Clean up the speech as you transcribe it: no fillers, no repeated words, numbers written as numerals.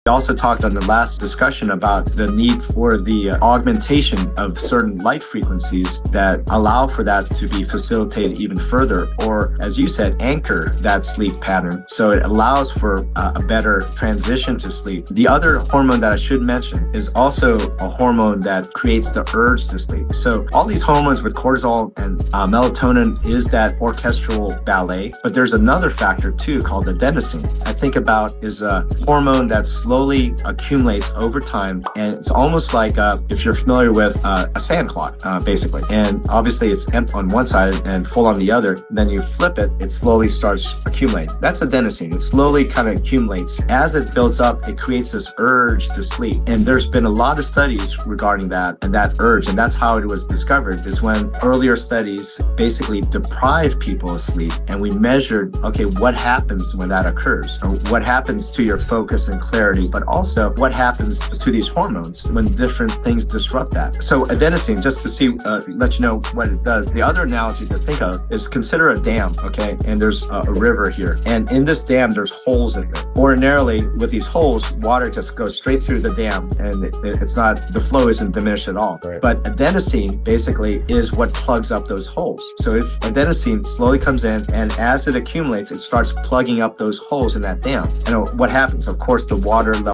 We also talked on the last discussion about the need for the augmentation of certain light frequencies that allow for that to be facilitated even further, or as you said, anchor that sleep pattern. So it allows for a better transition to sleep. The other hormone that I should mention is also a hormone that creates the urge to sleep. So all these hormones with cortisol and melatonin is that orchestral ballet, but there's another factor too called adenosine. I think about is a hormone that slowly accumulates over time, and it's almost like if you're familiar with a sand clock, basically. And obviously it's empty on one side and full on the other. Then you flip it, it slowly starts accumulating. That's adenosine. It slowly kind of accumulates. As it builds up, it creates this urge to sleep. And there's been a lot of studies regarding that and that urge. And that's how it was discovered, is when earlier studies basically deprived people of sleep. And we measured, okay, what happens when that occurs? Or what happens to your focus and clarity? But also what happens to these hormones when different things disrupt that. So adenosine, just to see, let you know what it does. The other analogy to think of is consider a dam, okay? And there's a river here. And in this dam, there's holes in it. Ordinarily, with these holes, water just goes straight through the dam and it's not, the flow isn't diminished at all. Right. But adenosine basically is what plugs up those holes. So if adenosine slowly comes in and as it accumulates, it starts plugging up those holes in that dam. And what happens? Of course, the water level